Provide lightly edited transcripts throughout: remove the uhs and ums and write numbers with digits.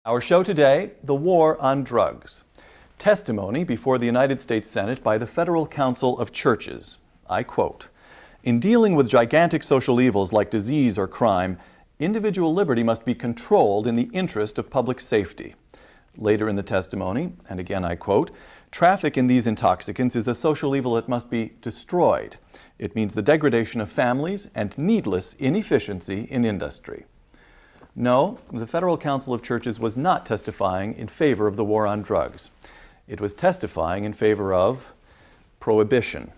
Our show today, the war on drugs. Testimony before the United States Senate by the Federal Council of Churches. I quote, "In dealing with gigantic social evils like disease or crime, individual liberty must be controlled in the interest of public safety." Later in the testimony, and again I quote, "Traffic in these intoxicants is a social evil that must be destroyed. It means the degradation of families and needless inefficiency in industry." No, the Federal Council of Churches was not testifying in favor of the war on drugs. It was testifying in favor of prohibition.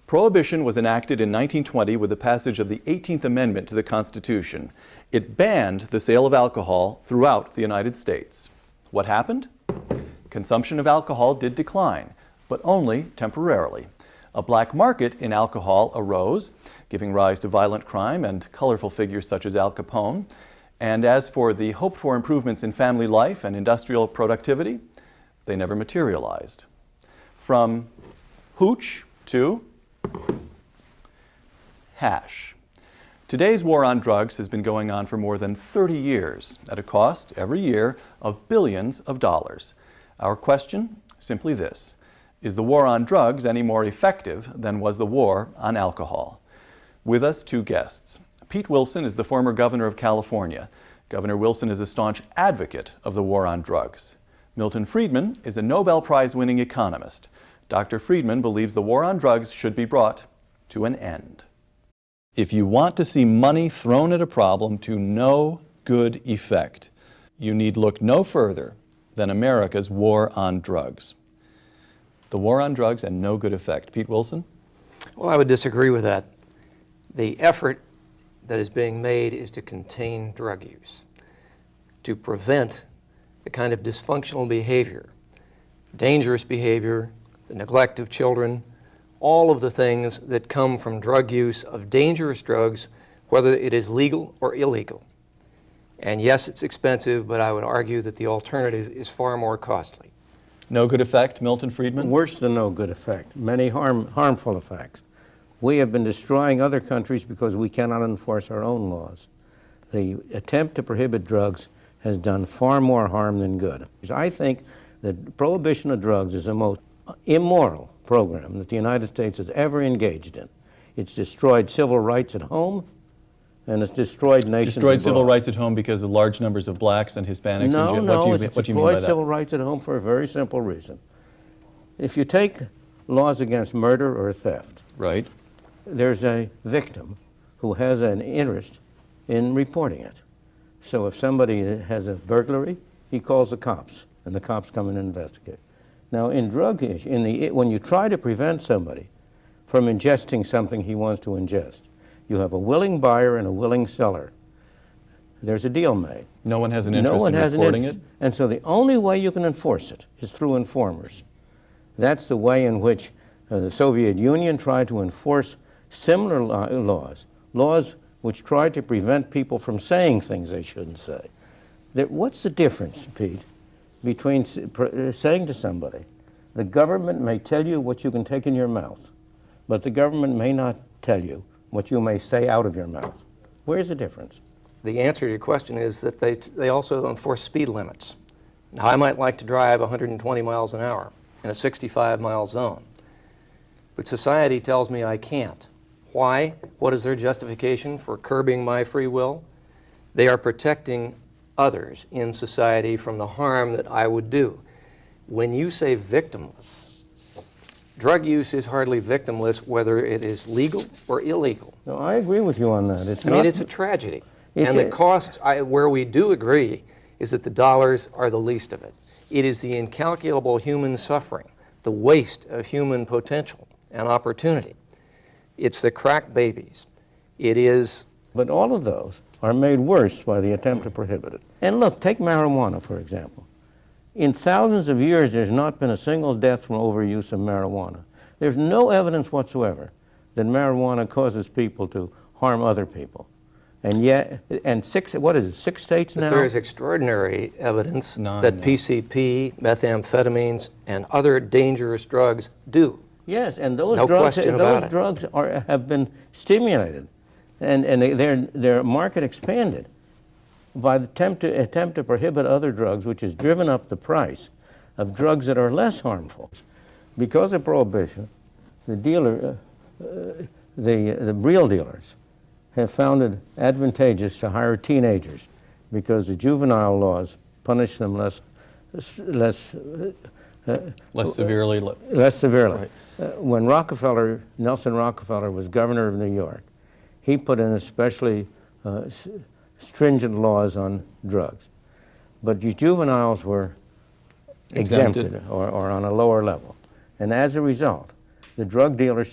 Prohibition was enacted in 1920 with the passage of the 18th Amendment to the Constitution. It banned the sale of alcohol throughout the United States. What happened? Consumption of alcohol did decline, but only temporarily. A black market in alcohol arose, giving rise to violent crime and colorful figures such as Al Capone. And as for the hoped-for improvements in family life and industrial productivity, they never materialized. From hooch to hash. Today's war on drugs has been going on for more than 30 years at a cost every year of billions of dollars. Our question, simply this: is the war on drugs any more effective than was the war on alcohol? With us, two guests. Pete Wilson is the former governor of California. Governor Wilson is a staunch advocate of the war on drugs. Milton Friedman is a Nobel Prize-winning economist. Dr. Friedman believes the war on drugs should be brought to an end. If you want to see money thrown at a problem to no good effect, you need look no further than America's war on drugs. The war on drugs and no good effect. Pete Wilson? Well, I would disagree with that. The effort that is being made is to contain drug use, to prevent the kind of dysfunctional behavior, dangerous behavior, the neglect of children, all of the things that come from drug use of dangerous drugs, whether it is legal or illegal. And yes, it's expensive, but I would argue that the alternative is far more costly. No good effect, Milton Friedman? Worse than no good effect, many harmful effects. We have been destroying other countries because we cannot enforce our own laws. The attempt to prohibit drugs has done far more harm than good. I think that prohibition of drugs is the most immoral program that the United States has ever engaged in. It's destroyed civil rights at home, and it's destroyed nations abroad. Destroyed civil rights at home because of large numbers of blacks and Hispanics? No, and no, what do you it's mean by destroyed that? civil rights at home for a very simple reason. If you take laws against murder or theft, Right. there's a victim who has an interest in reporting it. So if somebody has a burglary, he calls the cops, and the cops come and investigate. Now, in drug issue, when you try to prevent somebody from ingesting something he wants to ingest, you have a willing buyer and a willing seller. There's a deal made. No one has an interest in reporting it? And so the only way you can enforce it is through informers. That's the way in which the Soviet Union tried to enforce similar laws which tried to prevent people from saying things they shouldn't say. What's the difference, Pete, between saying to somebody, the government may tell you what you can take in your mouth, but the government may not tell you what you may say out of your mouth? Where's the difference? The answer to your question is that they also enforce speed limits. Now, I might like to drive 120 miles an hour in a 65-mile zone, but society tells me I can't. Why? What is their justification for curbing my free will? They are protecting others in society from the harm that I would do. When you say victimless, drug use is hardly victimless whether it is legal or illegal. No, I agree with you on that. It's a tragedy. And the costs, where we do agree, is that the dollars are the least of it. It is the incalculable human suffering, the waste of human potential and opportunity. It's the crack babies. It is... But all of those are made worse by the attempt to prohibit it. And look, take marijuana, for example. In thousands of years, there's not been a single death from overuse of marijuana. There's no evidence whatsoever that marijuana causes people to harm other people. And yet, six states now? But there is extraordinary evidence that PCP, methamphetamines, and other dangerous drugs do. Yes, and those drugs have been stimulated, and their market expanded. by the attempt to prohibit other drugs, which has driven up the price of drugs that are less harmful. Because of prohibition, the real dealers have found it advantageous to hire teenagers because the juvenile laws punish them less severely. Less severely. Right. When Nelson Rockefeller was governor of New York, he put in especially stringent laws on drugs. But the juveniles were exempted or on a lower level. And as a result, the drug dealers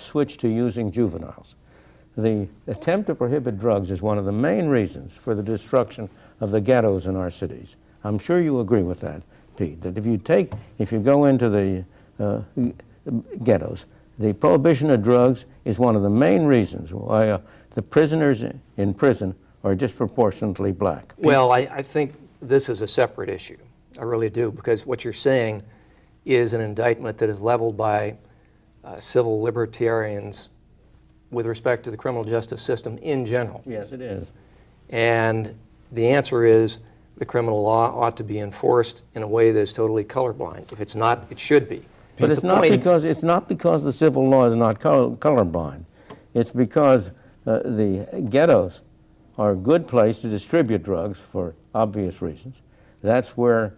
switched to using juveniles. The attempt to prohibit drugs is one of the main reasons for the destruction of the ghettos in our cities. I'm sure you agree with that, Pete, that if you go into the ghettos, the prohibition of drugs is one of the main reasons why the prisoners in prison are disproportionately black. Well, I think this is a separate issue. I really do, because what you're saying is an indictment that is leveled by civil libertarians with respect to the criminal justice system in general. Yes, it is. And the answer is the criminal law ought to be enforced in a way that is totally colorblind. If it's not, it should be. But it's not because the civil law is not colorblind. It's because the ghettos are a good place to distribute drugs for obvious reasons. That's where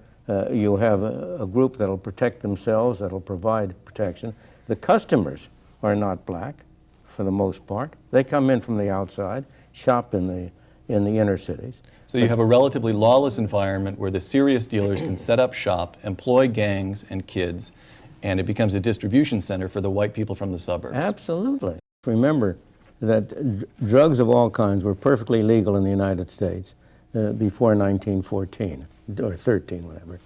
you have a group that will protect themselves, that will provide protection. The customers are not black, for the most part. They come in from the outside, shop in the inner cities. So you have a relatively lawless environment where the serious dealers can set up shop, employ gangs and kids, and it becomes a distribution center for the white people from the suburbs. Absolutely. Remember that drugs of all kinds were perfectly legal in the United States before 1914, or 13, whatever.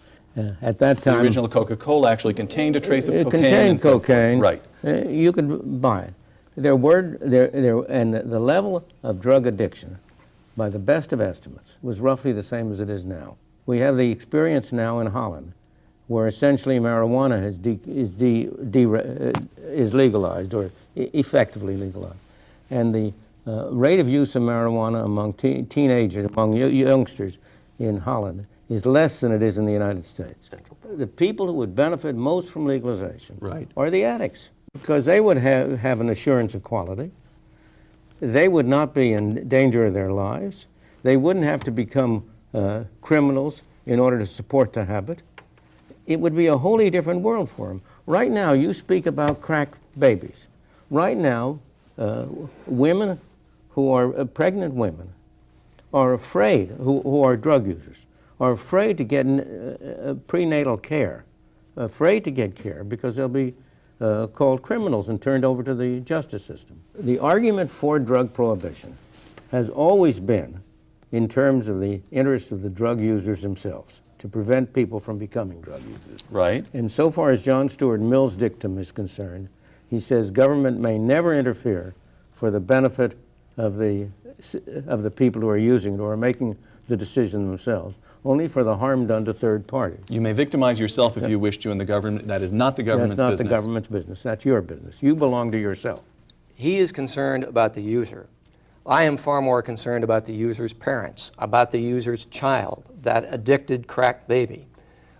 At that time, the original Coca-Cola actually contained a trace of cocaine. It contained cocaine. Right. You could buy it. And the level of drug addiction, by the best of estimates, was roughly the same as it is now. We have the experience now in Holland, where essentially marijuana is legalized, or effectively legalized. And the rate of use of marijuana among teenagers, among youngsters in Holland, is less than it is in the United States. The people who would benefit most from legalization are the addicts, because they would have an assurance of quality. They would not be in danger of their lives. They wouldn't have to become criminals in order to support the habit. It would be a wholly different world for them. Right now, you speak about crack babies. Right now, women who are pregnant women are afraid, who are drug users, are afraid to get prenatal care, afraid to get care because they'll be called criminals and turned over to the justice system. The argument for drug prohibition has always been in terms of the interests of the drug users themselves, to prevent people from becoming drug users. Right. And so far as John Stuart Mill's dictum is concerned, he says government may never interfere for the benefit of the people who are using it or are making the decision themselves, only for the harm done to third parties. You may victimize yourself if you wish to in the government. That is not the government's business. That's not the government's business. That's your business. You belong to yourself. He is concerned about the user. I am far more concerned about the user's parents, about the user's child, that addicted crack baby,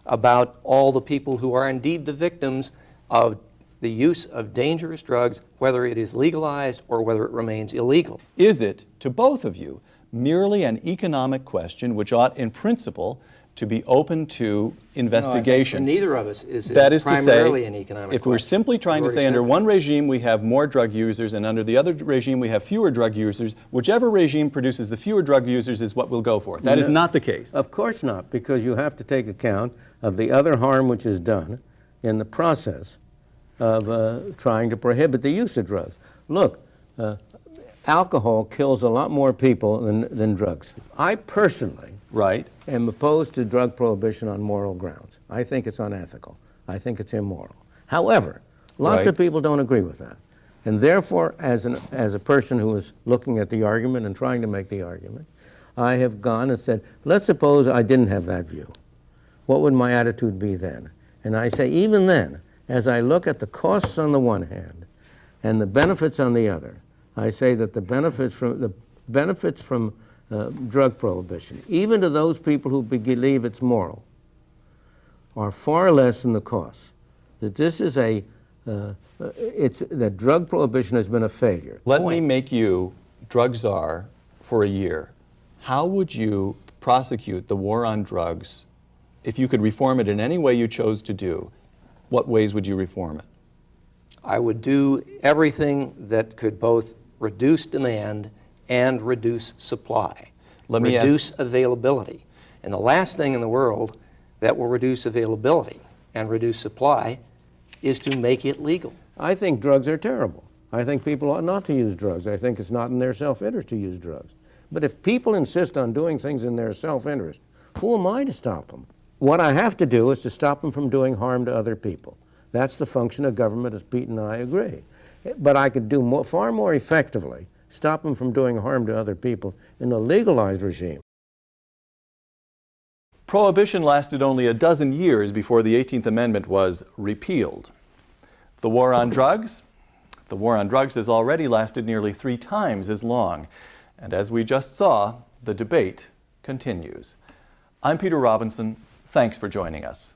about all the people who are indeed the victims of the use of dangerous drugs, whether it is legalized or whether it remains illegal. Is it, to both of you, merely an economic question which ought, in principle, to be open to investigation? No, neither of us is that is primarily to say, an economic if question. we're simply trying to say under one regime we have more drug users and under the other regime we have fewer drug users, whichever regime produces the fewer drug users is what we'll go for. That is not the case. Of course not, because you have to take account of the other harm which is done in the process of trying to prohibit the use of drugs. Look, alcohol kills a lot more people than drugs do. I personally am opposed to drug prohibition on moral grounds. I think it's unethical. I think it's immoral. However, lots of people don't agree with that. And therefore, as a person who is looking at the argument and trying to make the argument, I have gone and said, let's suppose I didn't have that view. What would my attitude be then? And I say, even then, as I look at the costs on the one hand and the benefits on the other, I say that the benefits from drug prohibition, even to those people who believe it's moral, are far less than the costs. That this is that drug prohibition has been a failure. Let me make you drug czar for a year. How would you prosecute the war on drugs if you could reform it in any way you chose to do? What ways would you reform it? I would do everything that could both reduce demand and reduce supply. Reduce availability. And the last thing in the world that will reduce availability and reduce supply is to make it legal. I think drugs are terrible. I think people ought not to use drugs. I think it's not in their self-interest to use drugs. But if people insist on doing things in their self-interest, who am I to stop them? What I have to do is to stop them from doing harm to other people. That's the function of government, as Pete and I agree. But I could do far more effectively, stop them from doing harm to other people in a legalized regime. Prohibition lasted only a dozen years before the 18th Amendment was repealed. The war on drugs? The war on drugs has already lasted nearly 3 times as long. And as we just saw, the debate continues. I'm Peter Robinson. Thanks for joining us.